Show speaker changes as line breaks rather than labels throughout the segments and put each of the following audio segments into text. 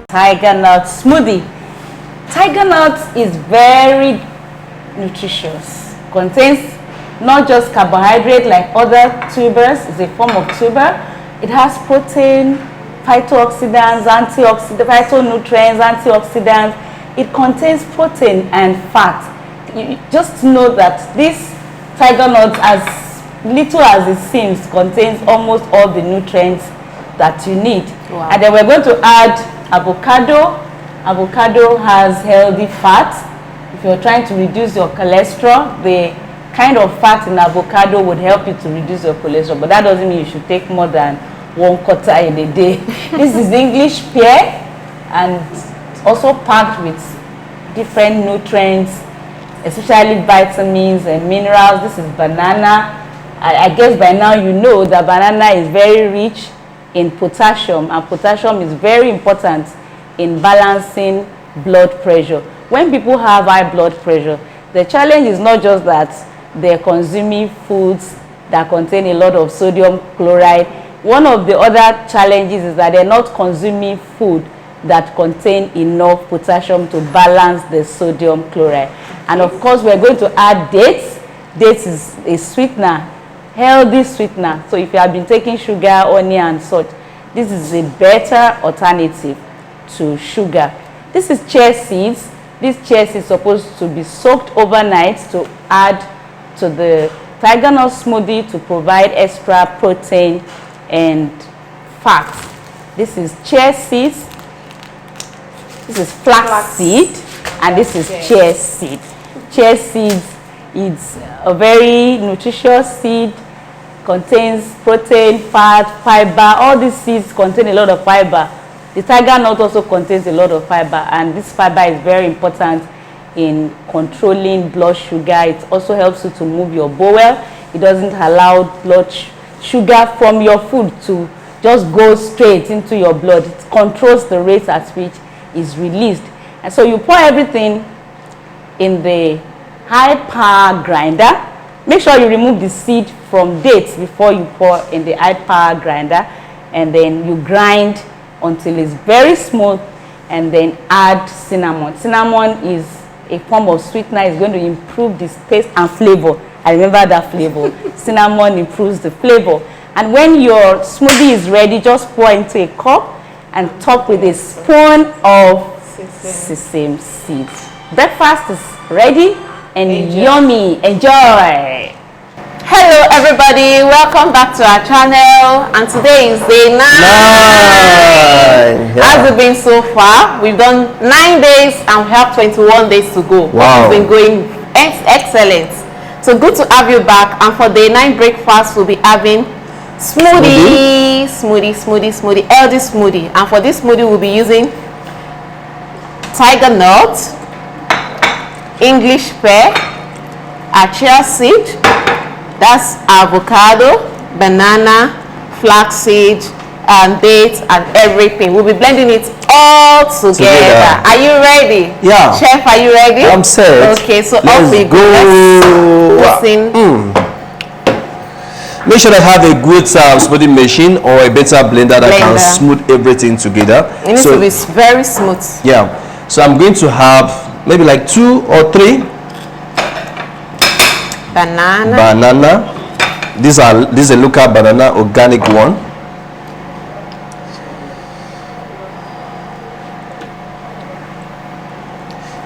Tiger nut smoothie. Tiger nut is very nutritious. Contains not just carbohydrate like other tubers, it's a form of tuber. It has protein, phytooxidants, phytonutrients, antioxidants. It contains protein and fat. Just know that this tiger nut, as little as it seems, contains almost all the nutrients that you need.
Wow.
And then we're going to add avocado. Avocado has healthy fat. If you're trying to reduce your cholesterol, the kind of fat in avocado would help you to reduce your cholesterol, but that doesn't mean you should take more than 1/4 in a day. This is English pear, and also packed with different nutrients, especially vitamins and minerals. This is banana. I guess by now you know that banana is very rich in potassium, and potassium is very important in balancing blood pressure. When people have high blood pressure, the challenge is not just that they're consuming foods that contain a lot of sodium chloride. One of the other challenges is that they're not consuming food that contain enough potassium to balance the sodium chloride. And of course, we're going to add dates. Dates is a sweetener, healthy sweetener. So if you have been taking sugar, honey and salt, this is a better alternative to sugar. This is chia seeds. This chia seed is supposed to be soaked overnight to add to the tiger nut smoothie to provide extra protein and fat. This is chia seeds. This is flax seed, and this is chia seed. Chia seeds is a very nutritious seed, contains protein, fat, fiber. All these seeds contain a lot of fiber. The tiger nut also contains a lot of fiber, and this fiber is very important in controlling blood sugar. It also helps you to move your bowel. It doesn't allow blood sugar from your food to just go straight into your blood. It controls the rate at which it's released. And so you pour everything in the high power grinder. Make sure you remove the seed from dates before you pour in the high power grinder, and then you grind until it's very smooth, and then add cinnamon. Cinnamon is a form of sweetener. It's going to improve the taste and flavor. I remember that flavor. Cinnamon improves the flavor. And when your smoothie is ready, just pour into a cup and top with a spoon of sesame seeds. Breakfast is ready and yummy. Enjoy.
Hello everybody, welcome back to our channel, and today is day 9.
Yeah.
How's it been so far? We've done 9 days and we have 21 days to go.
Wow.
It's been going excellent. So good to have you back. And for day 9 breakfast, we'll be having smoothie, healthy smoothie. And for this smoothie, we'll be using tiger nut, English pear, chia seed, that's avocado, banana, flaxseed, and dates, and everything. We'll be blending it all together. Are you ready?
Yeah.
Chef, are you ready?
I'm set.
Okay, so
let's
off we go. Let's listen.
Make sure that have a good smoothie machine or a better blender that can smooth everything together.
It needs to be very smooth.
Yeah. So I'm going to have maybe like 2 or 3 banana. This is a local banana, organic one.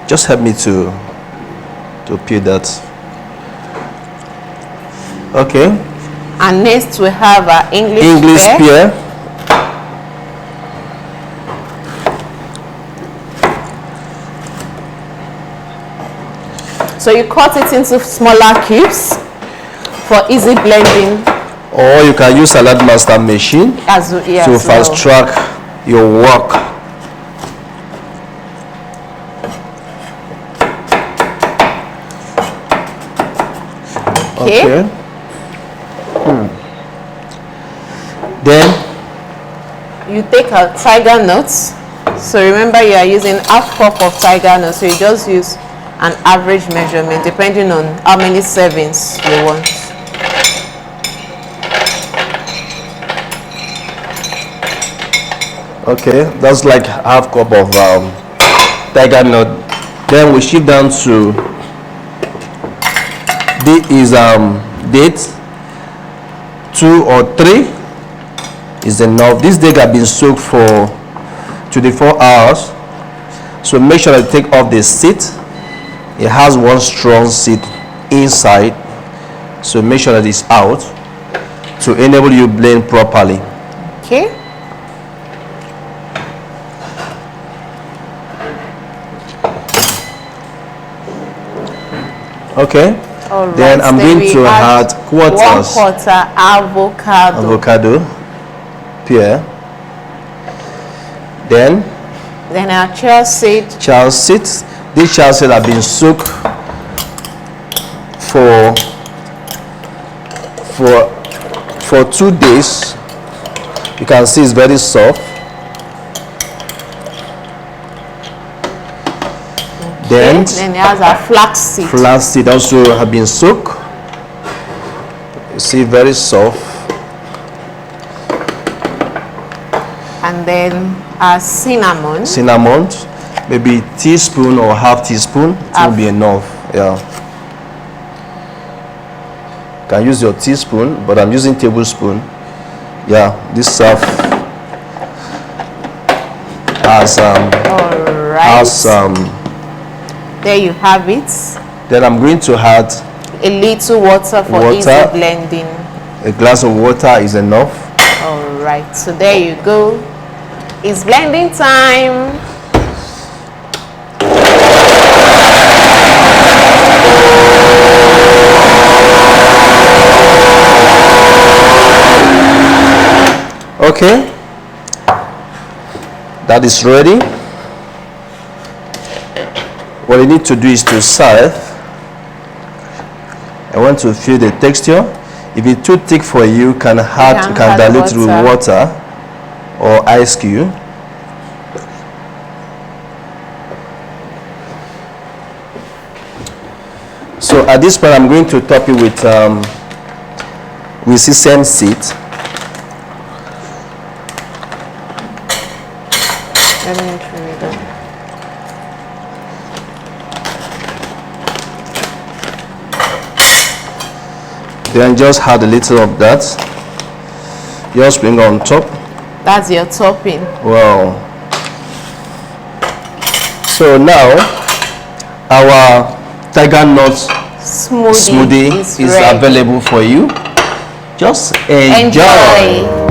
Just help me to peel that. Okay.
And next we have English
pear.
So you cut it into smaller cubes for easy blending.
Or you can use salad master machine to fast track your work.
Okay.
Then
you take a tiger nut. So remember, you are using half cup of tiger nut, so you just use an average measurement depending on how many servings you want.
Okay, that's like half cup of tiger nut. Then we shift down to this is dates. 2 or 3 is enough. This date has been soaked for 24 hours, so make sure that you take off the seed. It has one strong seed inside, so make sure that it's out to enable you blend properly.
Okay.
Okay.
Alright,
then I'm going to add quarters.
1/4 avocado.
Pear. Then
our chia seed.
Chia seeds. These chia seeds have been soaked for 2 days. You can see it's very soft. Then
it has a flax seed.
Flax seed also have been soaked. You see, very soft.
And then cinnamon.
Cinnamon, maybe teaspoon or half teaspoon. It will be enough. Yeah. You can use your teaspoon, but I'm using tablespoon. Yeah, this stuff has
there you have it.
Then I'm going to add
a little water for easy blending.
A glass of water is enough.
All right, so there you go. It's blending time.
Okay, that is ready. What you need to do is to serve. I want to feel the texture. If it's too thick for you, can dilute it with water or ice cube. So at this point, I'm going to top it with sesame seed. Then just add a little of that. Just bring on top.
That's your topping.
Wow. So now our tiger nut smoothie is available for you. Just enjoy.